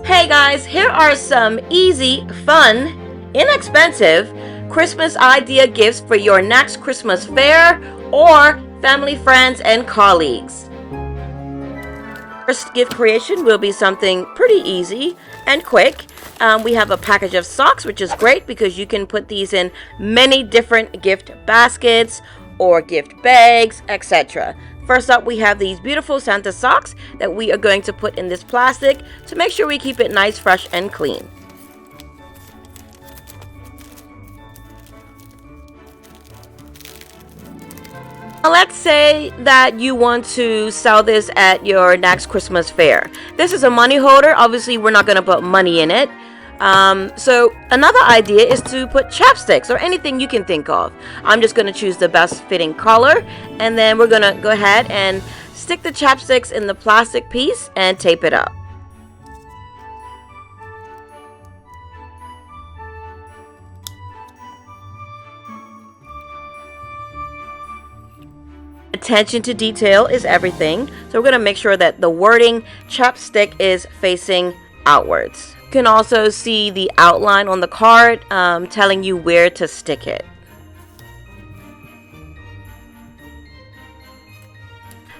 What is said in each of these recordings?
Hey guys, here are some easy, fun, inexpensive Christmas idea gifts for your next Christmas fair or family, friends, and colleagues. First gift creation will be something pretty easy and quick. We have a package of socks, which is great because you can put these in many different gift baskets or gift bags, etc. First up, we have these beautiful Santa socks that we are going to put in this plastic to make sure we keep it nice, fresh, and clean. Now, let's say that you want to sell this at your next Christmas fair. This is a money holder. Obviously, we're not going to put money in it. So another idea is to put chapsticks or anything you can think of. I'm just going to choose the best fitting color, and then we're going to go ahead and stick the chapsticks in the plastic piece and tape it up. Attention to detail is everything, so we're going to make sure that the wording chapstick is facing outwards. You can also see the outline on the card telling you where to stick it.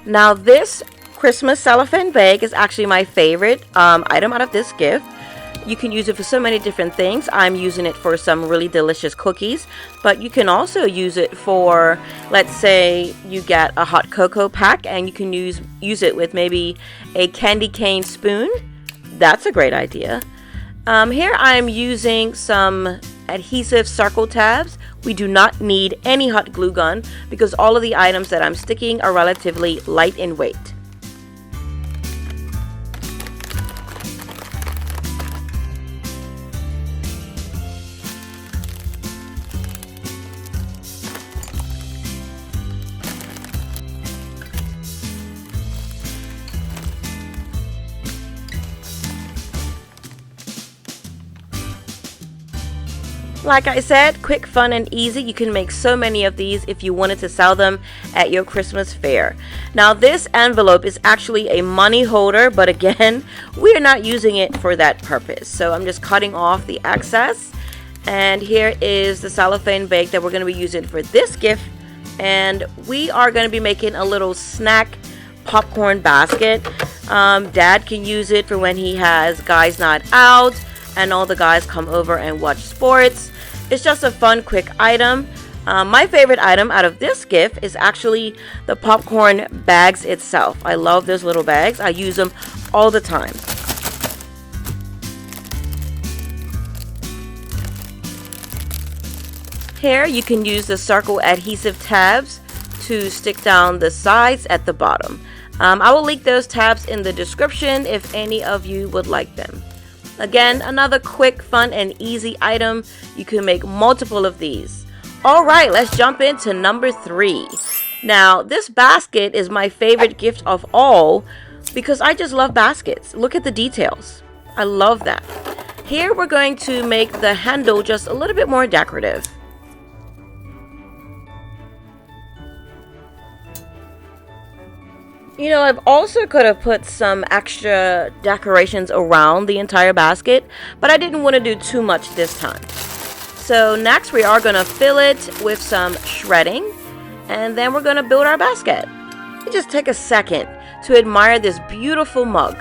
Now, this Christmas cellophane bag is actually my favorite item out of this gift. You can use it for so many different things. I'm using it for some really delicious cookies, but you can also use it for, let's say you get a hot cocoa pack and you can use it with maybe a candy cane spoon. That's a great idea. Here I'm using some adhesive circle tabs. We do not need any hot glue gun because all of the items that I'm sticking are relatively light in weight. Like I said, quick, fun, and easy. You can make so many of these if you wanted to sell them at your Christmas fair. Now, this envelope is actually a money holder, but again, we are not using it for that purpose. So I'm just cutting off the excess. And here is the cellophane bag that we're going to be using for this gift. And we are going to be making a little snack popcorn basket. Dad can use it for when he has guys' night out and all the guys come over and watch sports. It's just a fun, quick item. My favorite item out of this gift is actually the popcorn bags itself. I love those little bags. I use them all the time. Here you can use the circle adhesive tabs to stick down the sides at the bottom. I will link those tabs in the description if any of you would like them. Again, another quick, fun, and easy item. You can make multiple of these. All right, let's jump into number 3. Now, this basket is my favorite gift of all because I just love baskets. Look at the details. I love that. Here, we're going to make the handle just a little bit more decorative. You know, I've also could have put some extra decorations around the entire basket, but I didn't want to do too much this time. So next we are going to fill it with some shredding, and then we're going to build our basket. Just take a second to admire this beautiful mug.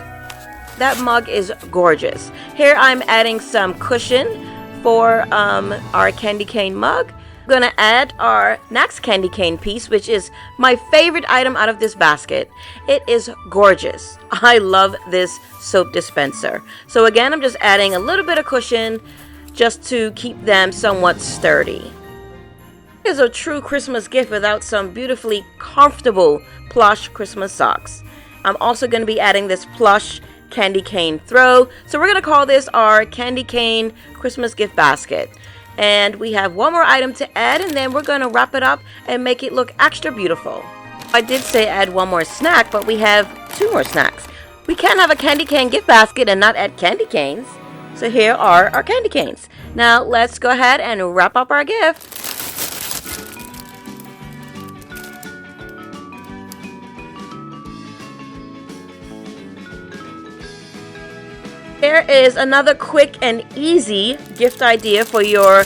That mug is gorgeous. Here I'm adding some cushion for our candy cane mug. Going to add our next candy cane piece, which is my favorite item out of this basket. It is gorgeous. I love this soap dispenser. So again, I'm just adding a little bit of cushion just to keep them somewhat sturdy. It is a true Christmas gift without some beautifully comfortable plush Christmas socks. I'm also going to be adding this plush candy cane throw. So we're going to call this our candy cane Christmas gift basket. And we have one more item to add, and then we're going to wrap it up and make it look extra beautiful. I did say add one more snack, but we have 2 more snacks. We can't have a candy cane gift basket and not add candy canes. So here are our candy canes. Now let's go ahead and wrap up our gift. here is another quick and easy gift idea for your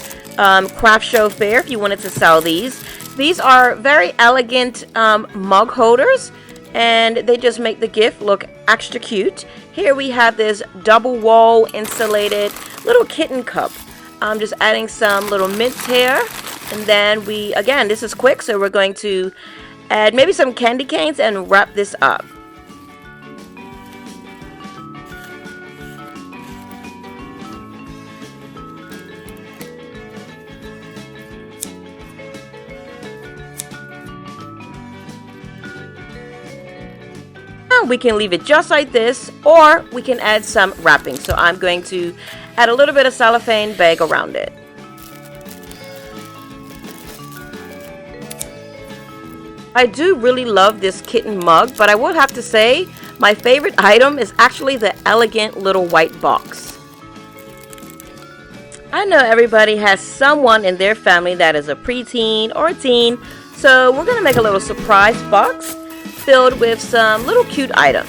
craft show fair if you wanted to sell these. These are very elegant mug holders, and they just make the gift look extra cute. Here we have this double wall insulated little kitten cup. I'm just adding some little mints here, and then again, this is quick, so we're going to add maybe some candy canes and wrap this up. We can leave it just like this, or we can add some wrapping. So I'm going to add a little bit of cellophane bag around it. I do really love this kitten mug, but I would have to say my favorite item is actually the elegant little white box. I know everybody has someone in their family that is a preteen or a teen, so we're going to make a little surprise box filled with some little cute items.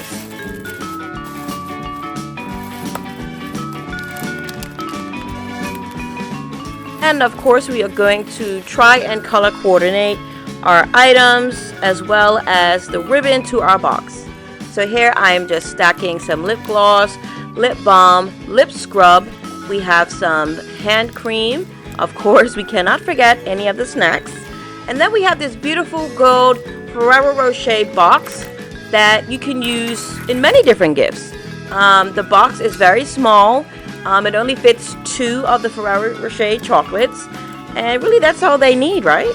And of course, we are going to try and color coordinate our items as well as the ribbon to our box. So here I am just stacking some lip gloss, lip balm, lip scrub. We have some hand cream. Of course, we cannot forget any of the snacks. And then we have this beautiful gold Ferrero Rocher box that you can use in many different gifts. The box is very small. It only fits 2 of the Ferrero Rocher chocolates, and really that's all they need, right?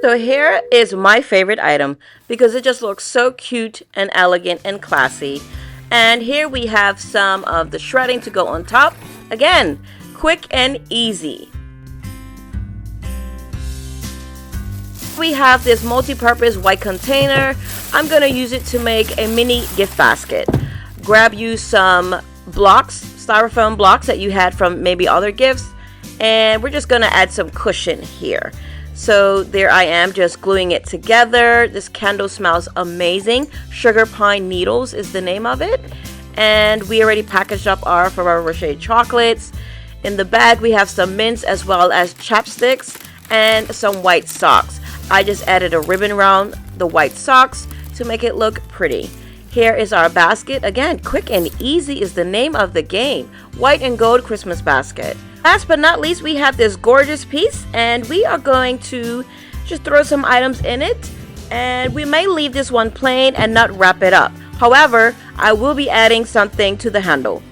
So here is my favorite item because it just looks so cute and elegant and classy. And here we have some of the shredding to go on top. Again, quick and easy. We have this multi-purpose white container. I'm going to use it to make a mini gift basket. Grab you some blocks, styrofoam blocks that you had from maybe other gifts, and we're just going to add some cushion here. So there I am just gluing it together. This candle smells amazing. Sugar Pine Needles is the name of it. And we already packaged up our Ferrero Rocher chocolates. In the bag we have some mints as well as chapsticks and some white socks. I just added a ribbon around the white socks to make it look pretty. Here is our basket. Again, quick and easy is the name of the game. White and gold Christmas basket. Last but not least, we have this gorgeous piece, and we are going to just throw some items in it, and we may leave this one plain and not wrap it up. However, I will be adding something to the handle.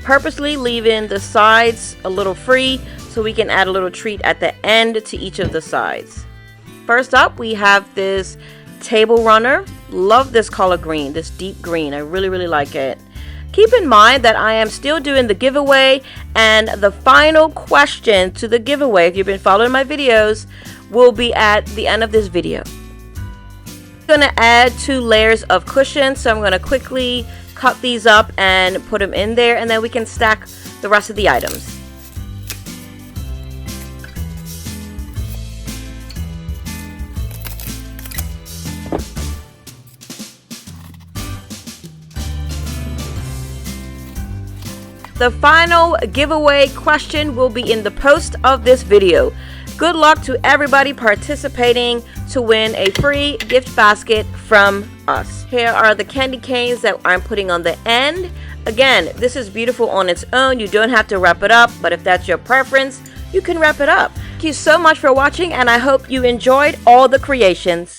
Purposely leaving the sides a little free so we can add a little treat at the end to each of the sides. First up, we have this table runner. Love this color green, this deep green. I really like it. Keep in mind that I am still doing the giveaway, and the final question to the giveaway, if you've been following my videos, will be at the end of this video. I'm going to add 2 layers of cushion, so I'm going to quickly cut these up and put them in there, and then we can stack the rest of the items. The final giveaway question will be in the post of this video. Good luck to everybody participating to win a free gift basket from us. Here are the candy canes that I'm putting on the end. Again, this is beautiful on its own. You don't have to wrap it up, but if that's your preference, you can wrap it up. Thank you so much for watching, and I hope you enjoyed all the creations.